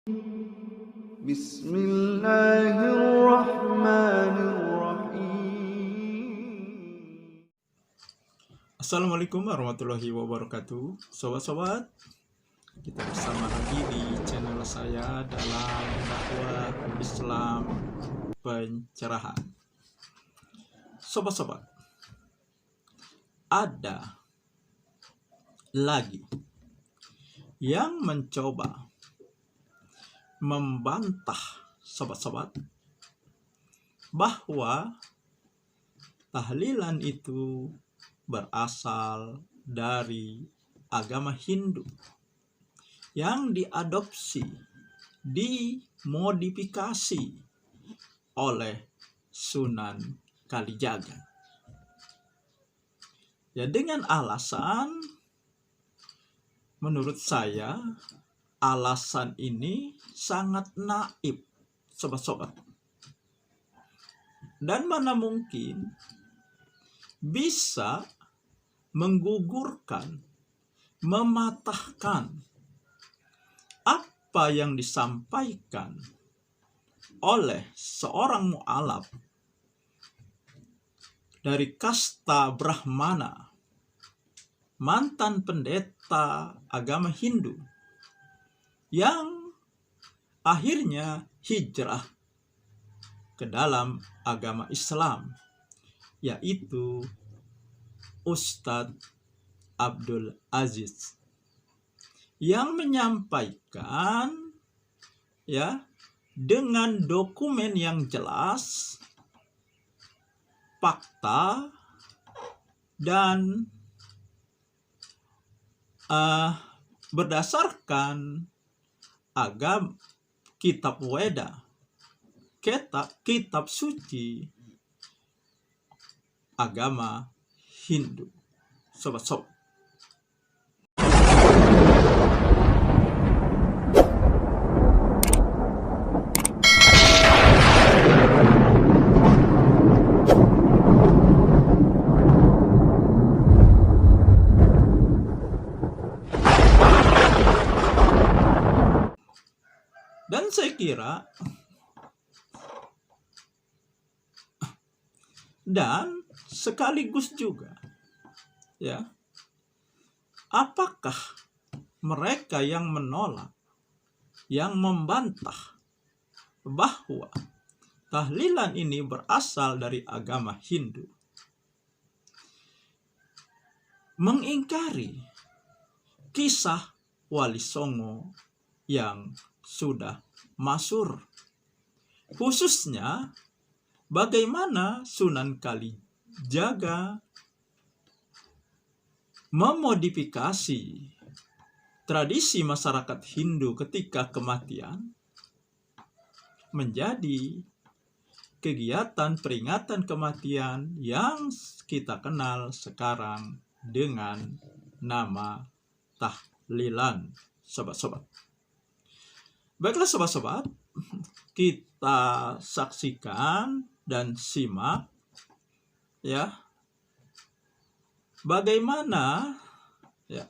Bismillahirrahmanirrahim. Assalamualaikum warahmatullahi wabarakatuh. Sobat-sobat, kita bersama lagi di channel saya dalam dakwah Islam pencerahan. Sobat-sobat, ada lagi yang mencoba membantah sobat-sobat bahwa tahlilan itu berasal dari agama Hindu yang diadopsi, dimodifikasi oleh Sunan Kalijaga. Ya, dengan alasan, menurut saya, alasan ini sangat naif, sobat-sobat. Dan mana mungkin bisa menggugurkan, mematahkan apa yang disampaikan oleh seorang mu'alaf dari kasta Brahmana, mantan pendeta agama Hindu, yang akhirnya hijrah ke dalam agama Islam, yaitu Ustadz Abdul Aziz, yang menyampaikan dengan dokumen yang jelas, fakta, dan berdasarkan agama kitab Weda, kitab suci agama Hindu. Sobat-sobat, dan saya kira dan sekaligus juga apakah mereka yang menolak, yang membantah bahwa tahlilan ini berasal dari agama Hindu, mengingkari kisah Wali Songo yang sudah masyhur, khususnya bagaimana Sunan Kalijaga memodifikasi tradisi masyarakat Hindu ketika kematian menjadi kegiatan peringatan kematian yang kita kenal sekarang dengan nama tahlilan, sobat-sobat. Baiklah sobat-sobat, kita saksikan dan simak bagaimana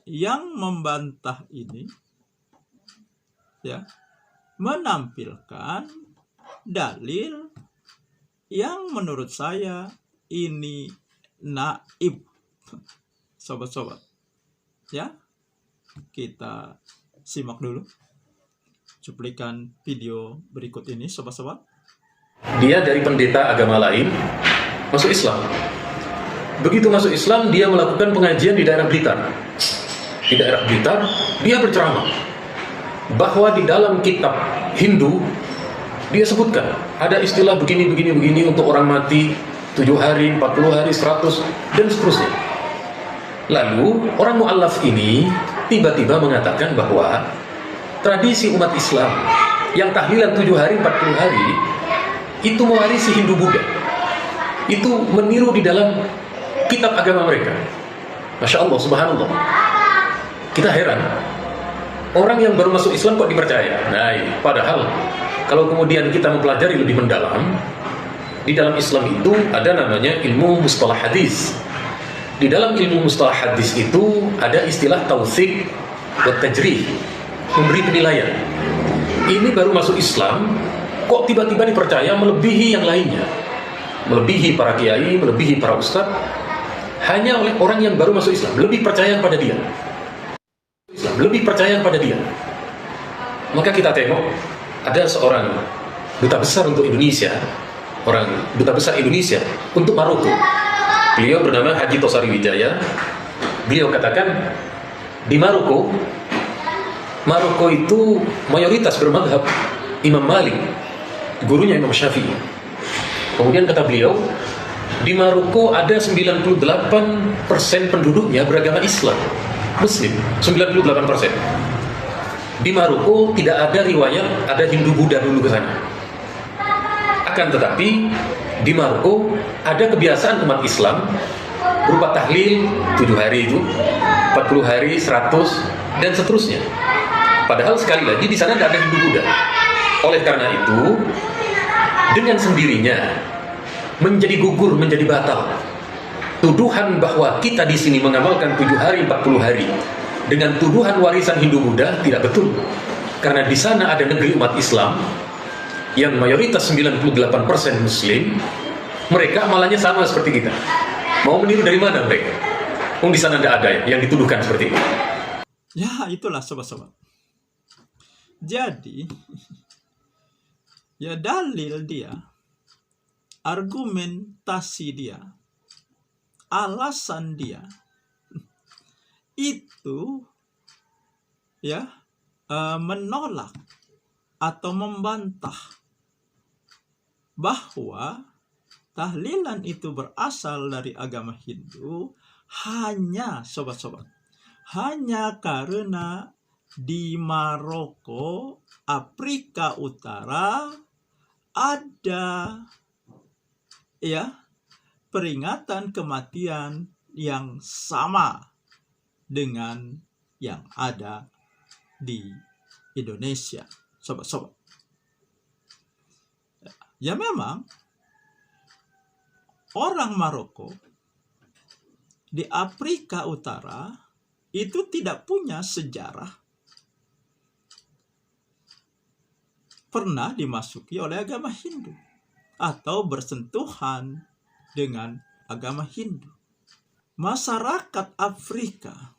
yang membantah ini menampilkan dalil yang menurut saya ini naif, sobat-sobat. Kita simak dulu cuplikan video berikut ini, sobat-sobat. Dia dari pendeta agama lain masuk Islam. Begitu masuk Islam, dia melakukan pengajian di daerah Blitar. Di daerah Blitar, dia berceramah bahwa di dalam kitab Hindu dia sebutkan ada istilah begini untuk orang mati 7 hari, 40 hari, 100 dan seterusnya. Lalu orang mu'alaf ini tiba-tiba mengatakan bahwa tradisi umat Islam yang tahlilan 7 hari, 40 hari itu mewarisi Hindu Buddha. Itu meniru di dalam kitab agama mereka. Masya Allah, subhanallah. Kita heran, orang yang baru masuk Islam kok dipercaya. Nah, padahal kalau kemudian kita mempelajari lebih mendalam, di dalam Islam itu ada namanya ilmu mustalah hadis. Di dalam ilmu mustalah hadis itu ada istilah tautsik wa tajrih, memberi penilaian. ini baru masuk Islam, kok tiba-tiba dipercaya melebihi yang lainnya, melebihi para kiai, melebihi para ustadz, hanya oleh orang yang baru masuk Islam, lebih percaya pada dia. Lebih percaya pada dia. Maka kita tengok, ada seorang duta besar untuk Indonesia, orang duta besar Indonesia untuk Maroko. Beliau bernama Haji Tosari Wijaya. Beliau katakan, di Maroko itu mayoritas bermadhab Imam Malik, gurunya Imam Syafi'i. Kemudian kata beliau, di Maroko ada 98% penduduknya beragama Islam, Muslim, 98%. Di Maroko tidak ada riwayat ada Hindu Buddha dulu ke sana. Akan tetapi di Maroko ada kebiasaan umat Islam berupa tahlil 7 hari itu, 40 hari, 100 dan seterusnya. Padahal sekali lagi di sana tidak ada Hindu Buddha. Oleh karena itu, dengan sendirinya menjadi gugur, menjadi batal. Tuduhan bahwa kita di sini mengamalkan 7 hari, 40 hari dengan tuduhan warisan Hindu Buddha tidak betul. Karena di sana ada negeri umat Islam yang mayoritas 98% Muslim, mereka amalannya sama seperti kita. Mau meniru dari mana mereka? Di sana tidak ada yang dituduhkan seperti itu. Ya, itulah sobat-sobat. Jadi, ya dalil dia, argumentasi dia, alasan dia itu ya menolak atau membantah bahwa tahlilan itu berasal dari agama Hindu hanya sobat-sobat, hanya karena di Maroko, Afrika Utara ada ya peringatan kematian yang sama dengan yang ada di Indonesia, sobat-sobat. Ya memang orang Maroko di Afrika Utara itu tidak punya sejarah pernah dimasuki oleh agama Hindu atau bersentuhan dengan agama Hindu. Masyarakat Afrika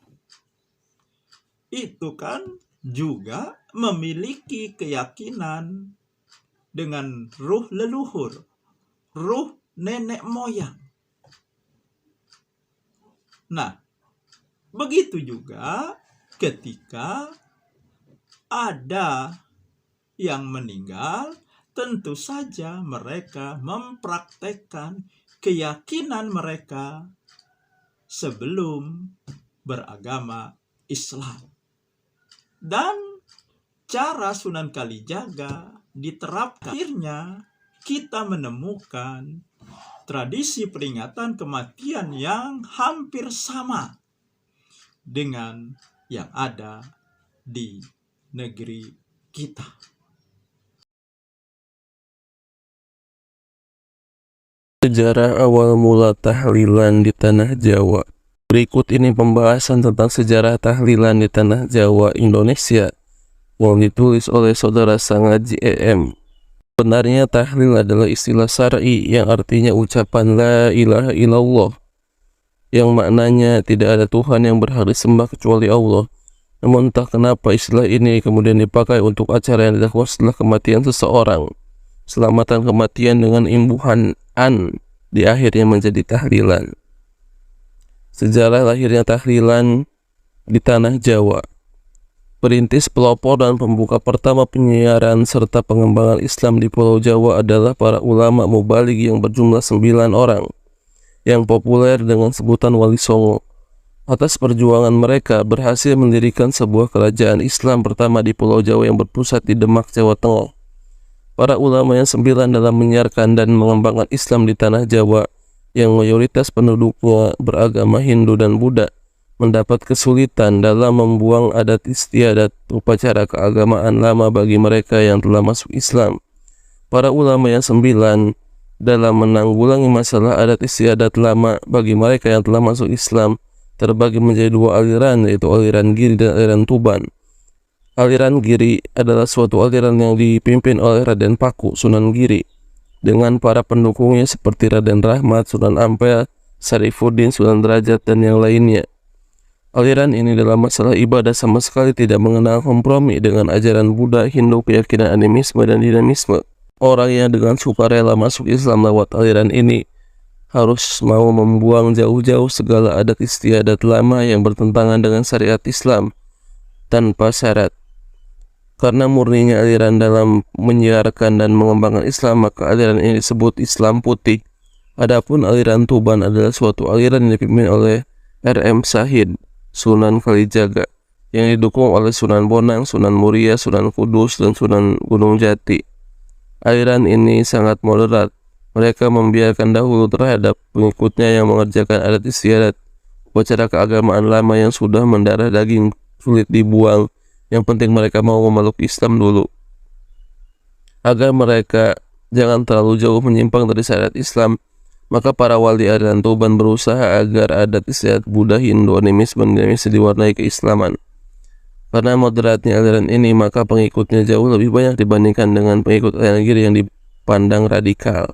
itu kan juga memiliki keyakinan dengan ruh leluhur, ruh nenek moyang. Nah, begitu juga ketika ada yang meninggal, tentu saja mereka mempraktekkan keyakinan mereka sebelum beragama Islam. Dan cara Sunan Kalijaga diterapkan. Akhirnya kita menemukan tradisi peringatan kematian yang hampir sama dengan yang ada di negeri kita. Sejarah awal mula tahlilan di tanah Jawa. Berikut ini pembahasan tentang sejarah tahlilan di tanah Jawa, Indonesia, yang ditulis oleh Saudara Sangaji EM. Sebenarnya tahlil adalah istilah syar'i yang artinya ucapan la ilaha illallah, yang maknanya tidak ada Tuhan yang berhak disembah kecuali Allah. Namun entah kenapa istilah ini kemudian dipakai untuk acara yang dilakukan setelah kematian seseorang. Selamatan kematian dengan imbuhan an di akhirnya menjadi tahlilan. Sejarah lahirnya tahlilan di tanah Jawa. Perintis, pelopor, dan pembuka pertama penyiaran serta pengembangan Islam di Pulau Jawa adalah para ulama mubaligh yang berjumlah 9 orang, yang populer dengan sebutan Wali Songo. Atas perjuangan mereka berhasil mendirikan sebuah kerajaan Islam pertama di Pulau Jawa yang berpusat di Demak, Jawa Tengah. Para ulama yang 9 dalam menyiarkan dan mengembangkan Islam di tanah Jawa yang mayoritas penduduknya beragama Hindu dan Buddha mendapat kesulitan dalam membuang adat istiadat upacara keagamaan lama bagi mereka yang telah masuk Islam. Para ulama yang 9 dalam menanggulangi masalah adat istiadat lama bagi mereka yang telah masuk Islam terbagi menjadi 2 aliran, yaitu aliran Giri dan aliran Tuban. Aliran Giri adalah suatu aliran yang dipimpin oleh Raden Paku, Sunan Giri, dengan para pendukungnya seperti Raden Rahmat, Sunan Ampel, Sarifuddin, Sunan Derajat, dan yang lainnya. Aliran ini dalam masalah ibadah sama sekali tidak mengenal kompromi dengan ajaran Buddha, Hindu, keyakinan animisme, dan dinamisme. Orang yang dengan sukarela masuk Islam lewat aliran ini harus mau membuang jauh-jauh segala adat istiadat lama yang bertentangan dengan syariat Islam tanpa syarat. Karena murninya aliran dalam menyiarkan dan mengembangkan Islam, maka aliran ini disebut Islam putih. Adapun aliran Tuban adalah suatu aliran yang dipimpin oleh R.M. Syahid, Sunan Kalijaga, yang didukung oleh Sunan Bonang, Sunan Muria, Sunan Kudus, dan Sunan Gunung Jati. Aliran ini sangat moderat. Mereka membiarkan dahulu terhadap pengikutnya yang mengerjakan adat istiadat, upacara keagamaan lama yang sudah mendarah daging, sulit dibuang. Yang penting mereka mau memeluk Islam dulu, agar mereka jangan terlalu jauh menyimpang dari syariat Islam. Maka para wali aliran Tuban berusaha agar adat istiadat Buddha, Hindu, animisme, dinamisme diwarnai keislaman. Karena moderatnya aliran ini, maka pengikutnya jauh lebih banyak dibandingkan dengan pengikut aliran Giri yang dipandang radikal.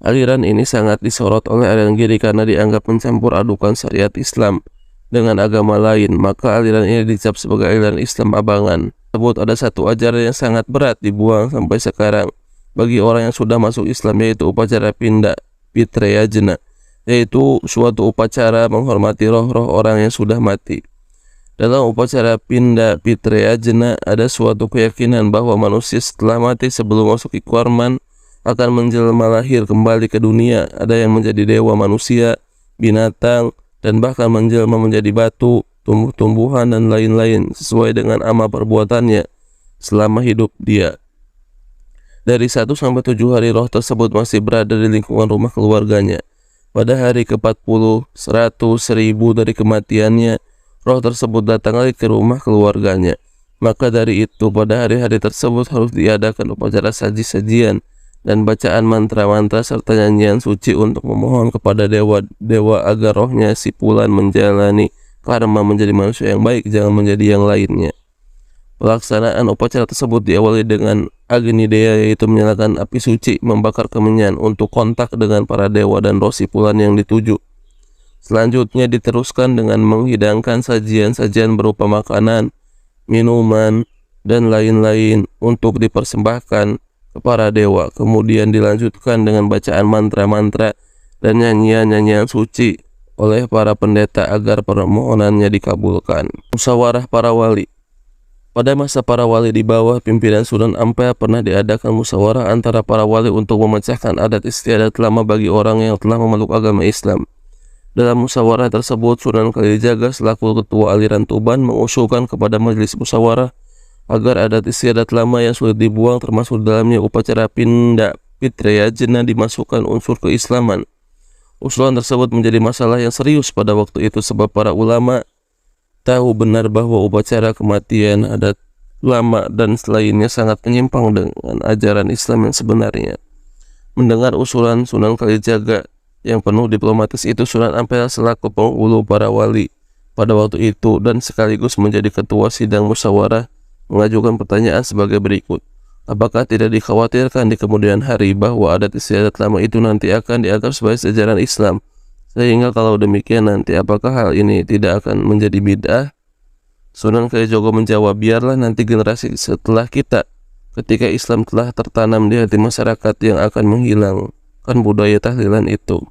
Aliran ini sangat disorot oleh aliran Giri karena dianggap mencampur adukan syariat Islam dengan agama lain, maka aliran ini dicap sebagai aliran Islam abangan. Tersebut ada satu ajaran yang sangat berat dibuang sampai sekarang bagi orang yang sudah masuk Islam, yaitu upacara Pinda Pitrayajna, yaitu suatu upacara menghormati roh-roh orang yang sudah mati. Dalam upacara Pinda Pitrayajna ada suatu keyakinan bahwa manusia setelah mati sebelum masuk Iqwarman akan menjelma lahir kembali ke dunia. Ada yang menjadi dewa manusia, binatang, dan bahkan menjelma menjadi batu, tumbuh-tumbuhan, dan lain-lain sesuai dengan amal perbuatannya selama hidup dia. Dari 1 sampai 7 hari roh tersebut masih berada di lingkungan rumah keluarganya. Pada hari ke-40, 100, 1000 dari kematiannya, roh tersebut datang lagi ke rumah keluarganya. Maka dari itu pada hari-hari tersebut harus diadakan upacara saji-sajian dan bacaan mantra-mantra serta nyanyian suci untuk memohon kepada dewa-dewa agar rohnya si Pulan menjalani karma menjadi manusia yang baik, jangan menjadi yang lainnya. Pelaksanaan upacara tersebut diawali dengan Agnideya, yaitu menyalakan api suci, membakar kemenyan untuk kontak dengan para dewa dan roh si Pulan yang dituju. Selanjutnya diteruskan dengan menghidangkan sajian-sajian berupa makanan, minuman, dan lain-lain untuk dipersembahkan ke para dewa. Kemudian dilanjutkan dengan bacaan mantra-mantra dan nyanyian-nyanyian suci oleh para pendeta agar permohonannya dikabulkan. Musyawarah para wali. Pada masa para wali di bawah pimpinan Sunan Ampel pernah diadakan musyawarah antara para wali untuk memecahkan adat istiadat lama bagi orang yang telah memeluk agama Islam. Dalam musyawarah tersebut, Sunan Kalijaga selaku ketua aliran Tuban mengusulkan kepada majelis musyawarah agar adat istiadat lama yang sulit dibuang, termasuk dalamnya upacara Pinda Pitrayajna, dimasukkan unsur keislaman. Usulan tersebut menjadi masalah yang serius pada waktu itu sebab para ulama tahu benar bahwa upacara kematian, adat lama, dan selainnya sangat menyimpang dengan ajaran Islam yang sebenarnya. Mendengar usulan Sunan Kalijaga yang penuh diplomatis itu, Sunan Ampel selaku penghulu para wali pada waktu itu dan sekaligus menjadi ketua sidang musyawarah mengajukan pertanyaan sebagai berikut. Apakah tidak dikhawatirkan di kemudian hari bahwa adat istiadat lama itu nanti akan dianggap sebagai ajaran Islam? Sehingga kalau demikian nanti apakah hal ini tidak akan menjadi bid'ah? Sunan Kalijaga menjawab, biarlah nanti generasi setelah kita, ketika Islam telah tertanam di hati masyarakat, yang akan menghilangkan budaya tahlilan itu.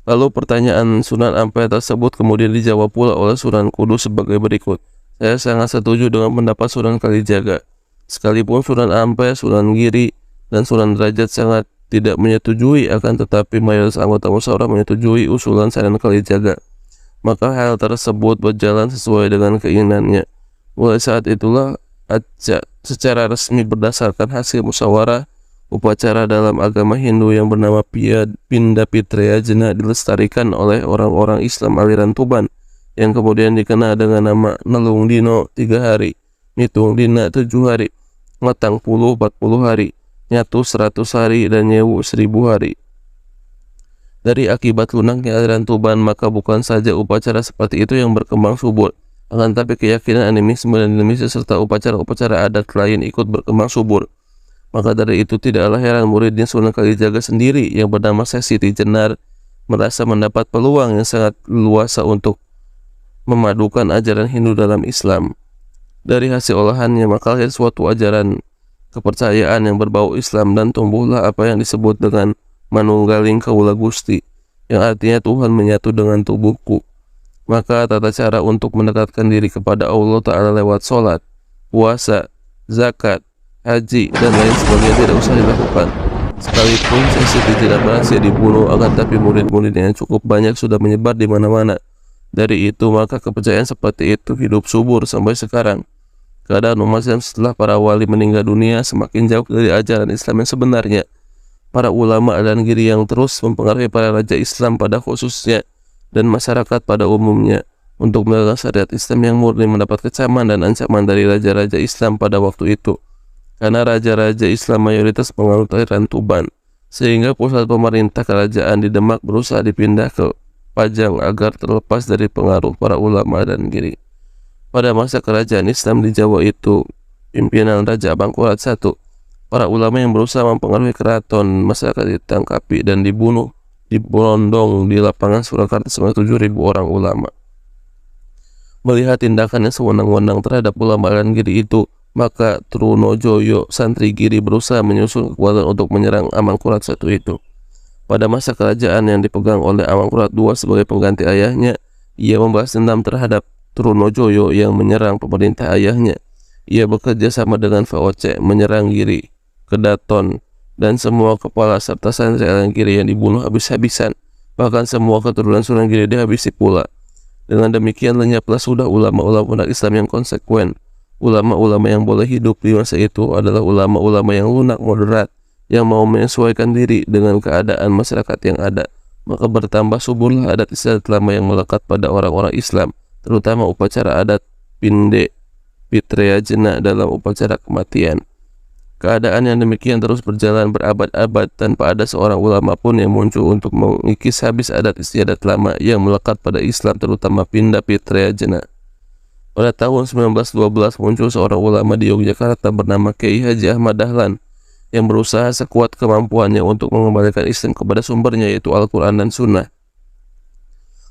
Lalu pertanyaan Sunan Ampel tersebut kemudian dijawab pula oleh Sunan Kudus sebagai berikut. Saya sangat setuju dengan pendapat Sunan Kalijaga. Sekalipun Sunan Ampel, Sunan Giri, dan Sunan Derajat sangat tidak menyetujui, akan tetapi mayoritas anggota musyawarah menyetujui usulan Sunan Kalijaga. Maka hal tersebut berjalan sesuai dengan keinginannya. Mulai saat itulah secara resmi berdasarkan hasil musyawarah, upacara dalam agama Hindu yang bernama Pinda Pitrayajna dilestarikan oleh orang-orang Islam aliran Tuban, yang kemudian dikenal dengan nama Nelung Dino 3 hari, Nitung Dina 7 hari, Ngetang Puluh 40 hari, Nyatu 100 hari, dan Nyewu 1000 hari. Dari akibat lunaknya aliran Tuban, maka bukan saja upacara seperti itu yang berkembang subur, Akan tetapi keyakinan animisme dan dinamisme serta upacara-upacara adat lain ikut berkembang subur. Maka dari itu tidaklah heran muridnya Sunan Kalijaga sendiri yang bernama Syekh Siti Jenar merasa mendapat peluang yang sangat luasa untuk memadukan ajaran Hindu dalam Islam. Dari hasil olahannya maka lahir suatu ajaran kepercayaan yang berbau Islam dan tumbuhlah apa yang disebut dengan Manunggaling Kaula Gusti, yang artinya Tuhan menyatu dengan tubuhku. Maka tata cara untuk mendekatkan diri kepada Allah Ta'ala lewat sholat, puasa, zakat, haji, dan lain sebagainya tidak usah dilakukan. Sekalipun Syekh Siti tidak berhasil dibunuh, akan tapi murid-muridnya yang cukup banyak sudah menyebar di mana-mana. Dari itu maka kepercayaan seperti itu hidup subur sampai sekarang. Keadaan umat Islam setelah para wali meninggal dunia semakin jauh dari ajaran Islam yang sebenarnya. Para ulama dan giri yang terus mempengaruhi para raja Islam pada khususnya dan masyarakat pada umumnya untuk melakukan syariat Islam yang murni mendapat kecaman dan ancaman dari raja-raja Islam pada waktu itu. Karena raja-raja Islam mayoritas penganut aliran Tuban, sehingga pusat pemerintah kerajaan di Demak berusaha dipindah ke Pajang agar terlepas dari pengaruh para ulama dan giri. Pada masa kerajaan Islam di Jawa itu, pimpinan Raja Bangkurat I, para ulama yang berusaha mempengaruhi keraton masyarakat ditangkapi dan dibunuh di Brondong di lapangan Surakarta sebanyak 7.000 orang ulama. Melihat tindakan yang sewenang-wenang terhadap ulama dan giri itu, maka Trunojoyo santri giri berusaha menyusun kekuatan untuk menyerang Amangkurat I itu. Pada masa kerajaan yang dipegang oleh Amangkurat II sebagai pengganti ayahnya, ia membalas dendam terhadap Trunojoyo yang menyerang pemerintah ayahnya. Ia bekerja sama dengan VOC menyerang giri, Kedaton, dan semua kepala serta santri aliran giri yang dibunuh habis-habisan. Bahkan semua keturunan Sunan Giri dihabisi pula. Dengan demikian lenyaplah sudah ulama-ulama Islam yang konsekuen. Ulama-ulama yang boleh hidup di masa itu adalah ulama-ulama yang lunak moderat, yang mau menyesuaikan diri dengan keadaan masyarakat yang ada. Maka bertambah suburlah adat istiadat lama yang melekat pada orang-orang Islam, terutama upacara adat Pinde Pitrayajna dalam upacara kematian. Keadaan yang demikian terus berjalan berabad-abad tanpa ada seorang ulama pun yang muncul untuk mengikis habis adat istiadat lama yang melekat pada Islam, terutama Pindah Pitrayajna. Pada tahun 1912 muncul seorang ulama di Yogyakarta bernama Kiai Haji Ahmad Dahlan yang berusaha sekuat kemampuannya untuk mengembalikan Islam kepada sumbernya, yaitu Al-Quran dan Sunnah.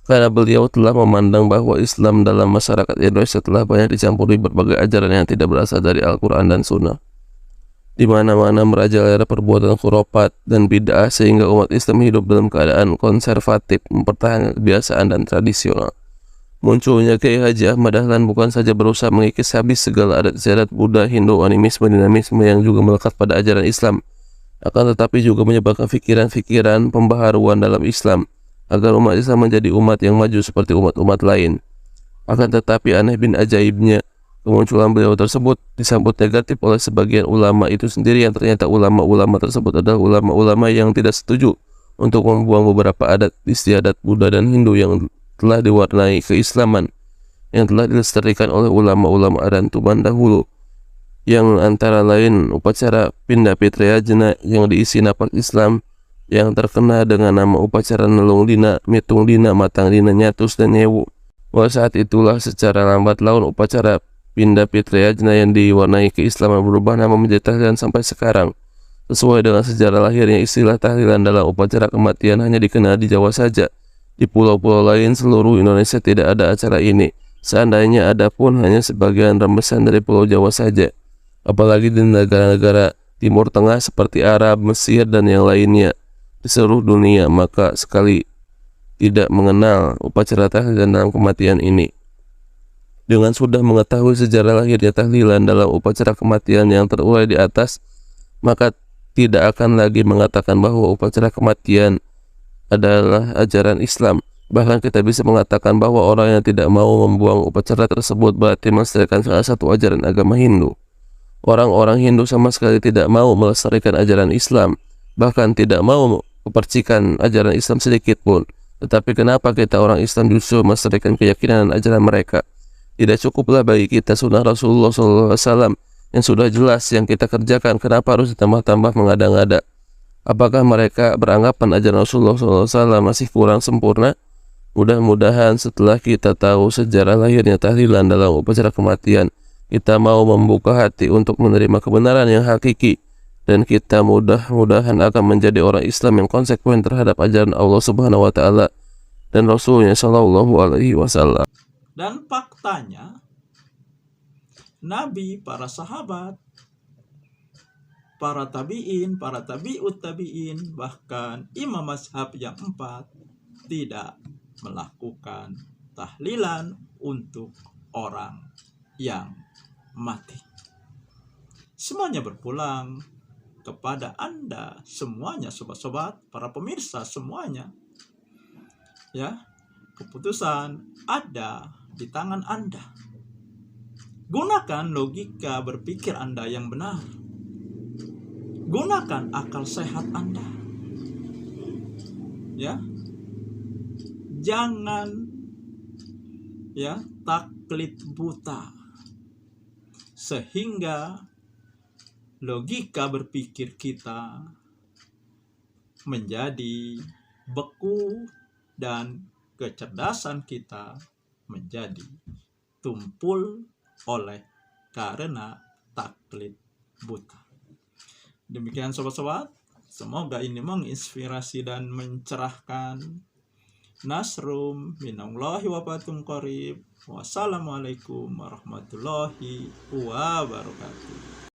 Karena beliau telah memandang bahwa Islam dalam masyarakat Indonesia telah banyak dicampuri berbagai ajaran yang tidak berasal dari Al-Quran dan Sunnah. Di mana-mana merajalela perbuatan khurafat dan bid'ah sehingga umat Islam hidup dalam keadaan konservatif, mempertahankan kebiasaan dan tradisional. Munculnya Kiai Haji Ahmad Dahlan bukan saja berusaha mengikis habis segala adat istiadat Buddha, Hindu, animisme, dinamisme yang juga melekat pada ajaran Islam, akan tetapi juga menyebarkan pikiran-pikiran pembaharuan dalam Islam agar umat Islam menjadi umat yang maju seperti umat-umat lain. Akan tetapi aneh bin ajaibnya, kemunculan beliau tersebut disambut negatif oleh sebagian ulama itu sendiri, yang ternyata ulama-ulama tersebut adalah ulama-ulama yang tidak setuju untuk membuang beberapa adat istiadat Buddha dan Hindu yang telah diwarnai keislaman, yang telah dilestarikan oleh ulama-ulama Aran Tuban dahulu, yang antara lain upacara Pindah Pitrayajna yang diisi napas Islam yang terkena dengan nama upacara Nelung Dina, Mitung Dina, Matang Dina, Nyatus, dan Nyewu. Pada saat itulah secara lambat laun upacara Pindah Pitrayajna yang diwarnai keislaman berubah nama menjadi tahlilan sampai sekarang. Sesuai dengan sejarah lahirnya, istilah tahlilan dalam upacara kematian hanya dikenal di Jawa saja. Di pulau-pulau lain seluruh Indonesia tidak ada acara ini. Seandainya ada pun hanya sebagian rembesan dari Pulau Jawa saja. Apalagi di negara-negara Timur Tengah seperti Arab, Mesir, dan yang lainnya. Di seluruh dunia maka sekali tidak mengenal upacara tahlilan dalam kematian ini. Dengan sudah mengetahui sejarah lahirnya tahlilan dalam upacara kematian yang terurai di atas, maka tidak akan lagi mengatakan bahwa upacara kematian adalah ajaran Islam. Bahkan kita bisa mengatakan bahwa orang yang tidak mau membuang upacara tersebut berarti melestarikan salah satu ajaran agama Hindu. Orang-orang Hindu sama sekali tidak mau melestarikan ajaran Islam, bahkan tidak mau mempercikan ajaran Islam sedikit pun. Tetapi kenapa kita orang Islam justru melestarikan keyakinan dan ajaran mereka? Tidak cukuplah bagi kita sunnah Rasulullah SAW yang sudah jelas yang kita kerjakan? Kenapa harus ditambah-tambah mengada-ngada? Apakah mereka beranggapan ajaran Rasulullah SAW masih kurang sempurna? Mudah-mudahan setelah kita tahu sejarah lahirnya tahlilan dalam upacara kematian, kita mau membuka hati untuk menerima kebenaran yang hakiki, dan kita mudah-mudahan akan menjadi orang Islam yang konsekuen terhadap ajaran Allah Subhanahu wa taala dan Rasulnya Shallallahu alaihi wasallam. Dan faktanya, Nabi, para sahabat, para tabi'in, para tabi'ut tabi'in, bahkan imam mazhab yang 4 tidak melakukan tahlilan untuk orang yang mati. Semuanya berpulang kepada Anda semuanya, sobat-sobat, para pemirsa semuanya. Ya, keputusan ada di tangan Anda. Gunakan logika berpikir Anda yang benar. Gunakan akal sehat Anda. Ya. Jangan taklid buta. Sehingga logika berpikir kita menjadi beku dan kecerdasan kita menjadi tumpul oleh karena taklid buta. Demikian sobat-sobat, semoga ini menginspirasi dan mencerahkan. Nasrum minallahi wa fathun qarib. Wassalamualaikum warahmatullahi wabarakatuh.